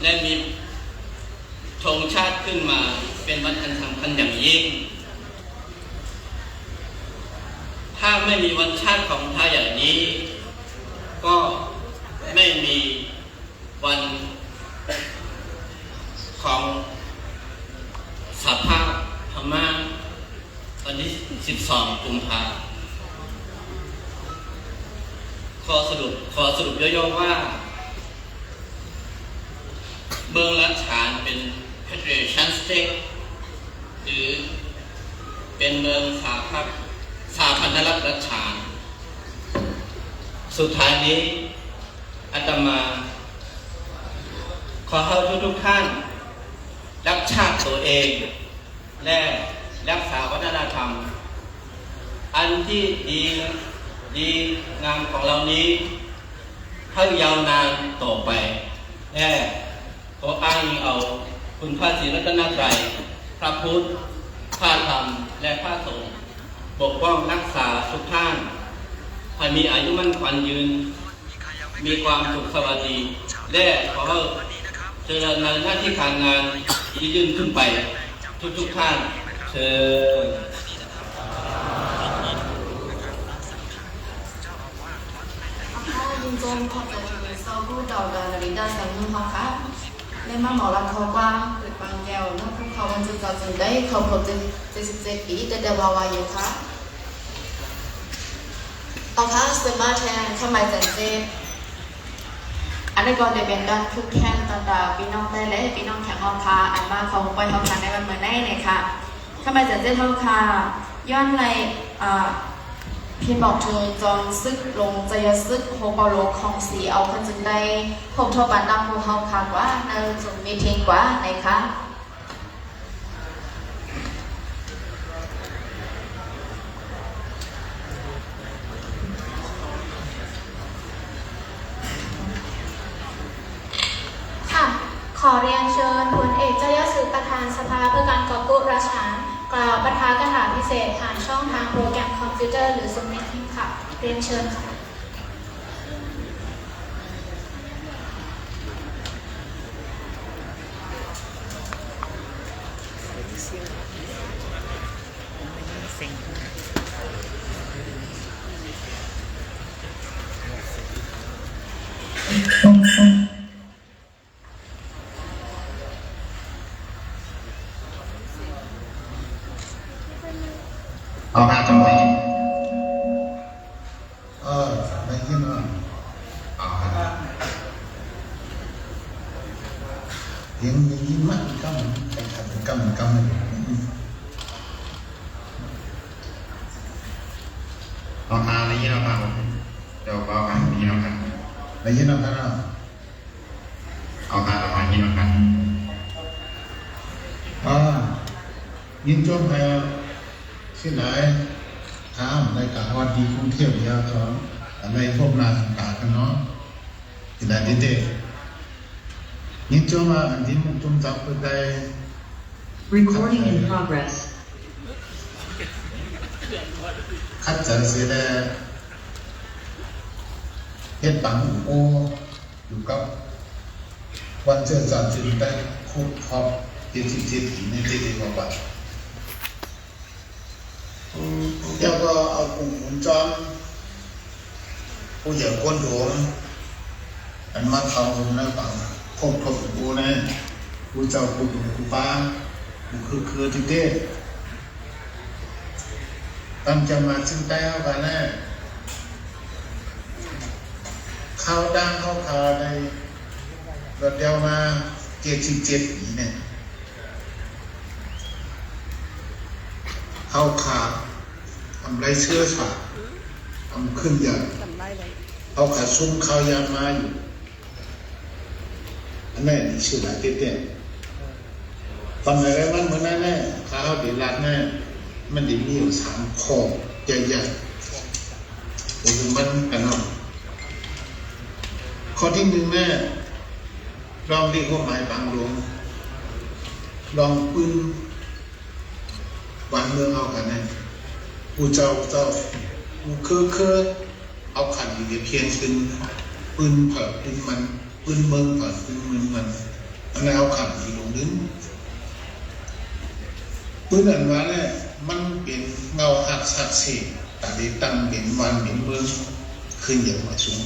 และมีธงชาติขึ้นมาเป็นวันอันสำคัญอย่างยิ่งถ้าไม่มีวันชาติของไทยอย่างนี้ก็ไม่มีวันของสหภาพพม่าวันที่12 กุมภาพันธ์ขอสรุปย่อๆว่าเมืองรัชฉานเป็น Federation State หรือเป็นเมืองสาพันธรัฐรัชฉานสุดท้ายนี้อาตมาขอให้ทุกท่านรักชาติตัวเองและรักษาวัฒนธรรมอันที่ดีงามของเรานี้ให้ยาวนานต่อไปและขออ้างอิงเอาคุณพระศรีรัตนตรัยพระพุทธพระธรรมและพระสงฆ์ปกป้องรักษาทุกท่านให้มีอายุมั่นขวัญยืนมีความสุขสวัสดีและขอเจริญในหน้าที่การงานยืนขึ้นไปทุกท่านเชิญยินดีขอบคุณซอผู้ดาวดาริดาสังมุขค่ะในมาหมอลำเขากว้างเกิดบางแก้วนักภูเขาวันจุดต่อจุดได้เขาพบ77 ปีแต่เดบาวาอยู่ค่ะเอาค่ะสมาแทนทำไมจันเจอันนี้ก็ได้เป็นด้านทุกแค่ตาตาพี่น้องได้และพี่น้องแข็งออกค่ะอันมาเขาไปเขาทานในวันเมื่อไหร่เนี่ยค่ะทำไมจันเจเท่าค่ะย้อนในเพียงบอกถึงจอนซึกลงใจซึกโฮปโลของสีเอาคนจึงได้ผมทบานนำมูเฮาค่ะว่าในจุดมีทิ้งกว่าไหนคะค่ะขอเรียนเชิญพลเอกเจ้ายศประธานสภาเพื่อการกอบกู้ราชการกล่าวประธานคาถาพิเศษผ่านช่องทางโปรแกรมคอมพิวเตอร์หรือซูมมิทค่ะเรียนเชิญค่ะเอามาจังเลยได้ยินว่าเอาครับ เห็นได้ยินมากกำไปขัดกำเอามาอะไรยี่เรามาเดี๋ยวเอามายี่เรากัน ได้ยินแล้วกันนะ เอามายี่เรากัน ยินจบไปที่ไหนถามในกาวัดดีกรุงเทพยาตอนในพวกนาต่างกันเนาะที่ไหนเด็ดยินจบมาอันที่มุกจมจับไปได้ Recording in progress. คัดจัดเสียได้เฮ็ดปังโออยู่กับวันเจอจัดจึงได้คุกครอบ77ในที่ว่าบัดแล้วก็เอากลุ่มหุ่นจอมผู้ใหญ่ก้นโดนอันมาทำหุ่นในปังคงทบกูนะกูเจ้ากูดูกูป้ากูคือที่เด้ตั้งจะมาซึ่งแต้วกันแน่ข้าวดังข้าวขาในรถเดียวมา77 ปีเนี่ยข้าวขาทำไรเชื่อฉาทำขึ้นอย่างเอาขาซุ้มข้าวยามาอยู่อันนี้ชื่ออะไรเตี้ยๆตอนไหนมันเหมือนแน่ข้าวเดือดร้อนแน่มันได้มีอยู่3 ข้อใหญ่ๆผมมันกันเนาะข้อที่1แน่ลองดีกว่าหมายบางหลวงลองปืนวันเมืองเอากันแน่กูเจ้ากูคือเอาขันอยู่ในเพียงซึ่งปืนเผาปืนมันปืนเมืองเผาปืนเมืองมัน อันนั้นเอาขับที่ลงดึงปืนอันว่าเนี่ยมันเป็นเงาหักสักเศษแต่ได้ตั้งเป็นวันเป็นเมืองขึ้นอย่างมาสูง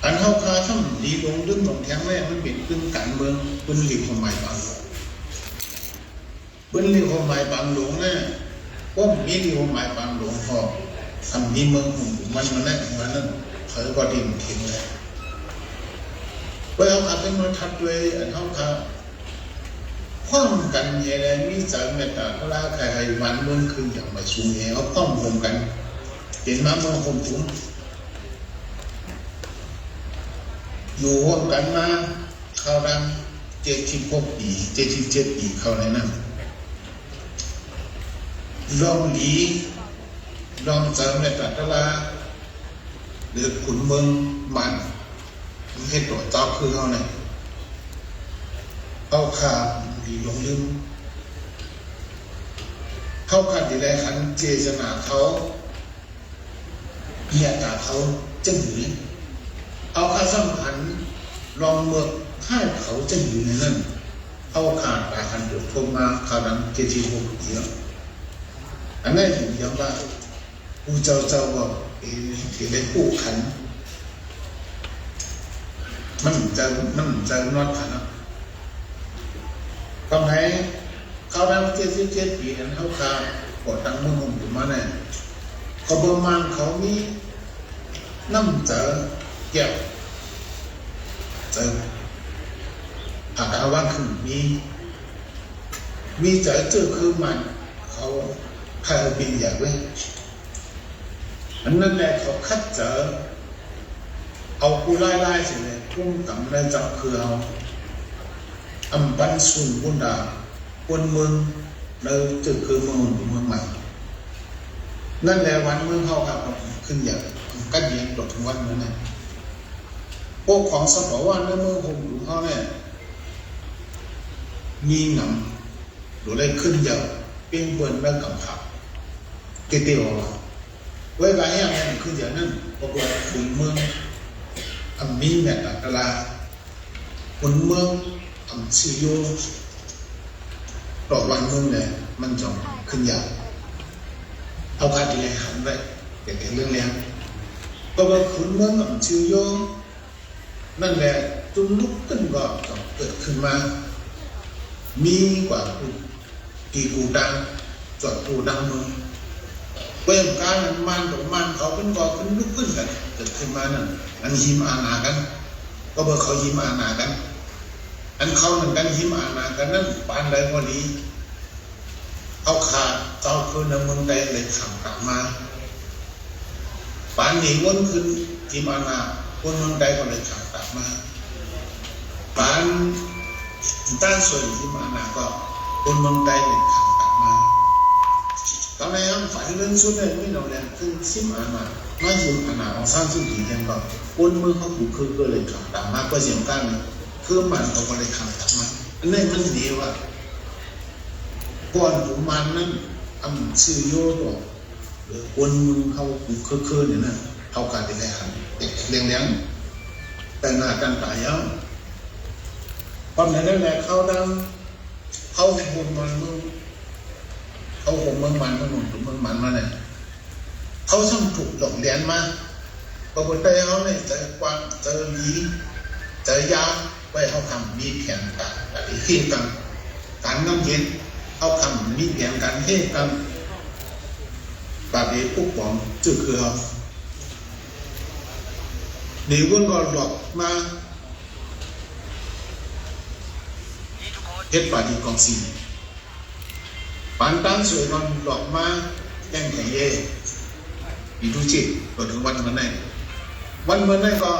อันเข้าคาช่ำดีลงดึงลงแทงแม่มันเป็นปืนการเมืองปืนหลีกของหมายบางหลงปืนหลีกของหมายบางหลงเนี่ยก็มีหลีกของหมายบางหลงพอทำมีเมืองของมันมาแน่มันนั่นเขาก็ดิ่งทิ้งเลยเวลาขับเป็นมันทัดด้วยอันเข้าคาข้องกันอย่างไรมีสารเมตตาก็ลาใครวันเมืองคืนอย่างมาสูงเขาข้องรวมกันเห็นมาเมืองคมถุงอยู่ร่วมกันมาเข้าดัง76 ปี77 ปีเข้าในนั้นลองหลีลองสารเมตตาก็ลาหรือขุนเมืองมันให้ตัวเจ้าคือเขาเนี่ยเอาขาดีลงลืมเข้ากันดีแลขันเจตนาเขาเมียตาเขาจะหนีเอาขาสัมพันธ์ลองเมือกให้เขาจะอยู่ในนั้นเอาขาดตาขันเดือดทมมาขาดัง76 ปีอันนี้อยู่ยังว่าผู้เจ้าบอกที่ได้ผู้ขันมันจะนอดขันทำให้เขาดัง77 ปีนั้นเขาขาปวดดังมือผมอยู่มาเนี่ยเขาประมาณเขามีน้ำเจอเกี่ยวเจออากาศว่างขึ้นมีเจอคือมันเขาใครบินอย่างเว้ยอันนั้นแหละเขาคัดเจอเอากูไล่สิเลยพุ่งกับในจับคือเอาอำบันสุนบุญดาคนเมืองในจุดคือเมืองใหม่นั่นแหละวันเมืองเขาครับขึ้นอย่างกัดเย็นตกถึงวันนั้นเนี่ยพวกของสปอวันในเมืองผมอยู่เขาเนี่ยมีหนำหรืออะไรขึ้นอย่างเป็นบนและกำผักเตี้ยวไว้ไรอย่างนี้ขึ้นอย่างนั้นปรากฏขุนเมืองมีแม่ตะลาขุนเมืองซีโยต่อวันมึงเนี่ยมันจงขึ้นยาวเอาการดีเลยหันไปเกี่ยวกับเรื่องเลี้ยงก็ว่าขุนเมืองซีโยนั่นแหละจุดลุกขึ้นก็เกิดขึ้นมามีกว่ากี่กูดังจอดกูดังมึงเมื่อการมันตกมันเขาเป็นก็ขึ้นลุกขึ้นกันเกิดขึ้นมานั่นอันยิ้มอาณากันก็เมื่อเขายิ้มอาณากันอันเขาหนึ่งกันยิ้มอาณากันนั่นปานใดพอดีเอาขาดเจ้าคืนในเมืองใดเลยขับกลับมาปานหนีวนขึ้นยิ้มอาณาคนเมืองใดก็เลยขับกลับมาปานด้านส่วนยิ้มอาณาก็คนเมืองใดเลยขับกลับมาตอนนี้ฝ่ายเรื่องสุดเลยไม่เราแรงขึ้นยิ้มอาณาไม่ยิ้มอาณาเอาสร้างสุดดีกันก็คนเมืองเขาถูกคือก็เลยขับกลับมาก็เสียงกันคือมันเขาก็เลยขับกลับมาอันนี้มันดีว่าก่อนผมมันนั้นชื่อโยตัวหรือคนมึงเขาคือเนี่ยนะเขาการที่ได้หันเด็กเลี้ยงแต่งหน้ากันตายแล้วความไหนนั่นแหละเขาดังเขาห่มมันมึงเขาห่มมันก็หนุนถึงมันมาเนี่ยเขาช่างถูกหลอกเลี้ยงมาปกติเขาเนี่ยใจกว้างใจดีใจยาวไว้เขาทำมีแผนการแต่ที่กันการน้ำเย็นเขาทำมีแผนการเทกันบาดเจ็บปุ๊บบอกจุดคือเขาเดี๋ยวคนก็หลอกมาเฮ็ดบาดเจ็บกองซีปานตั้งสวยนอนหลอกมาแย่งแข่งเย่มีทุกจิตก็ถึงวันเมื่อไหร่ก็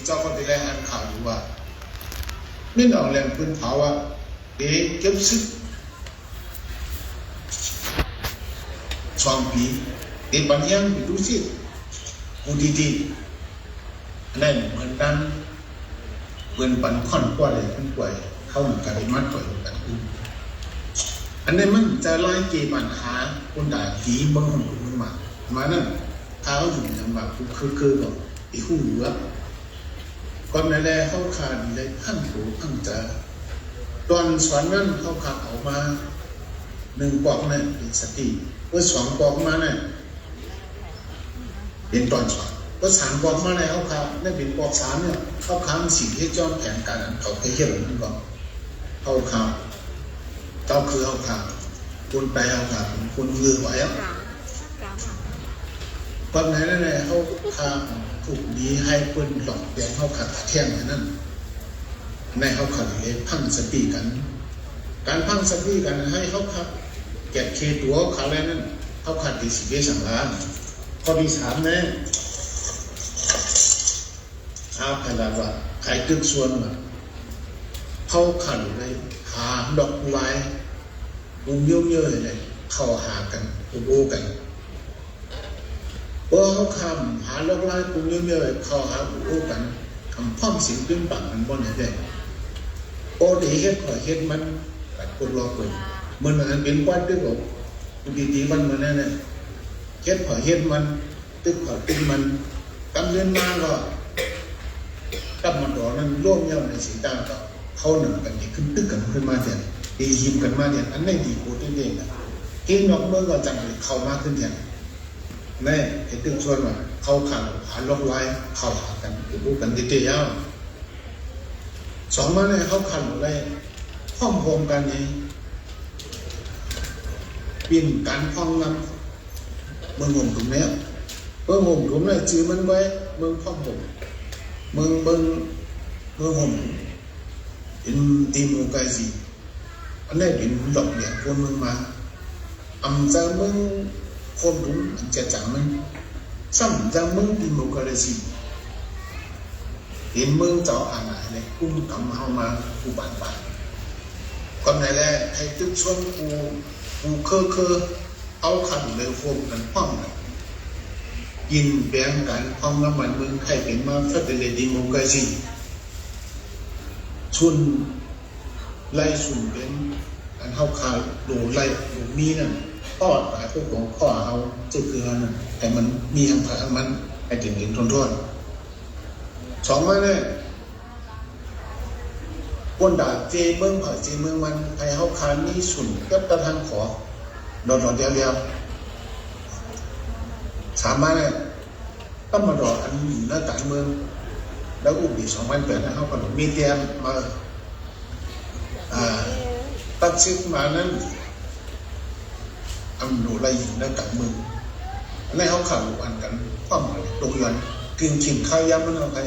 เจ้าก็ได้อ่านข่าวอยู่ว่าไม่หนองแรงพื้นเผาว่าเก็บซึกช่วงปีบันยังมีทุกจิตกูดีนั่นเหมือนกันเปินปันค่อนกว่าเลยขึ้นกว่าเข้าเหมือนกันมัดกว่ากันอันนี้มันจะไล่เกี่ยปัญหาคนด่าผีบางคนคนมานั่นเท้าอยู่อย่างแบบคือกับอีหูเหลือก็ คนในแรเขาขาดเลยพังหูพังจาตอนสอนนั้นเขาขาดออกมา1ปอกนั่นเป็นสติเมื่อ2ปอกมาเนี่ยเป็นตอนสอนเมื่อ3ปอกมาเนี่ยเขาขาดนั่นเป็นปอก3เนี่ยเขาขาดสิ่งที่จอมแผนการเขาเคยเห็นนั่นก็เขาขาดเจ้าคือเขาขาดคุณไปเขาขาดคุณลือไว้คนไหนนั่นแหละเขาขาดถูกดีให้ปืนหลอกแดงเขาขาดแท่งนั่นในเขาขาดเลยพังสติกันการพังสติกันให้เขาขาดแกะเคตัวเขาแล้วนั่นเขาขาดดีสิเกสังล้านข้อที่3เนี่ยอาภัยลาว่าใครตึกส่วนมาเขาขาดเลยหาดอกไม้เยอะๆเลยเข้าหากันโอ้กันว่าเขาคำหาดอกไม้เยอะๆเข้าหาโอ้กันคำพ่อมสิ่งขึ้นปังมันบ่เนี่ยได้โอ้ดีเฮ็ดขอเฮ็ดมันแต่คนรอคนมันอันเป็นวัดด้วยบอกดีๆมันเหมือนนั่นเนี่ยเฮ็ดขอเฮ็ดมันตึกขอตึกมันกำเนิดมาก็กับมันรอนั้นร่วมเย้าในสีตาก็เขาหนึ่งกันที่ขึ้นตึกกันขึ้นมาเนี่ยดีหิมกันมาเนี่ยอันนี้ดีโคตรเด่นนะเก่งนอกเมื่อก็จังเลยเข้ามาขึ้นเนี่ยแน่ไอ้ตึกส่วนว่าเข้าขังหาล็อกไว้เข้าหากันรู้กันติดเย้า2มาเนี่ยเขาขังอะไรห้องโฮมกันนี่ปิ่นการห้องนั้นเมืองห่มถุงเนี้ยเมืองห่มถุงเนี่ยจื้อมันไว้เมืองห้องห่มเมืองห่มเป็นตีมือไกลสิอันนี้เป็นดอกเนี่ยคนเมืองมาจะเมืองคนถุงจะจังมันซ้ำจะเมืองตีมือไกลสิเห็นเมืองเจ้าอาณาเนี่ยกุ้งกำเข้ามากูบานคนไหนแหละให้ตึกชวนกูเคอเอาขันเลยโฟมกันป้องกันยินแบ่งกันห้องน้ำมันเมืองไทยเป็นมาเฟดเลดีโมกาซีชุนไล่ชุนเป็นอันเข้าขาโดไล่โดมีนั่นทอดหลายพวกของข้อเอาจะคือนั่นแต่มันมีอันผ่านมันไอ้ถึงเห็นทน2มาเนี่ยคนด่าเจเมืองผ่าเจเมืองมันไอ้เข้าขานี่ชุนกับตะทางขอดอเดียว3มาเนี่ยต้องมารออันอยู่หน้าต่างเมืองแล้วอุบิ2008นะเขาก็มีเตรียมมาตัดสินมานั้นอำนูไรอยู่หน้าต่างเมืองในเขาข่าวอันกันความหมายตรงยันกึ่งขิมข้าวยำมันเอาไป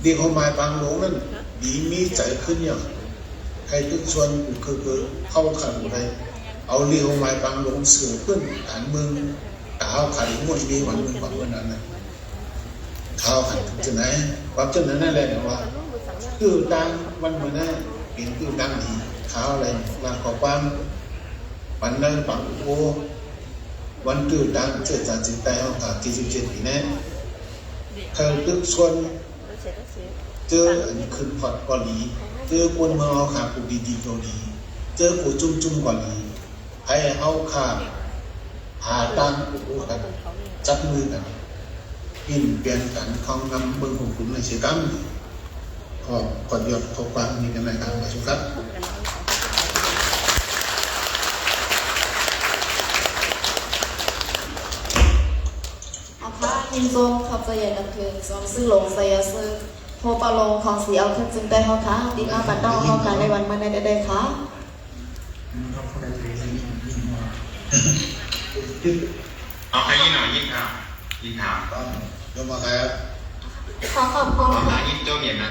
ดีเขาหมายบางหลงนั้นดีมีใจขึ้นอย่างใครทุกส่วนคือเข้าข่าวอะไรเอาเรียวหมายบางหลงเสือขึ้นฐานเมืองแต่เขาขายมวลมีวันเมืองฝั่งวันนั้นนะเขาขายจะไหนว่าจะไหนนั่นแหละว่าคือดังวันเหมือนนั่นเป็นคือดังดีเขาอะไรมาขอความวันนั้นปังโอวันคือดังเจอจากจิตใจเขาขาดที่17ปีนี้เขาตึกส่วนเจอขึ้นพอดเกาหลีเจอคนเมืองเขาขาดกูดีเกาหลีเจอกูจุ่มเกาหลีให้เขาขาดหาตั้งกูกันจับมือกันเปลี่ยนกันคลองนำเมืองของคุณในเชียกัมก่อนยอดข้อความมีกันในการประชุมครับเอาค่ะยินจงขอบใจอย่างนั้นคือสมซึ่งหลงใส่ซึ่งโฮปาลงของสีเอาขึ้นจึงได้เขาค่ะดีมากบัดต้องเขาค่ะในวันมาได้ค่ะเอาใครยินหน่อยยินถาม ยกมาใครครับ ขอขอบคุณ เอาหายินเจ้าเหรียญนะ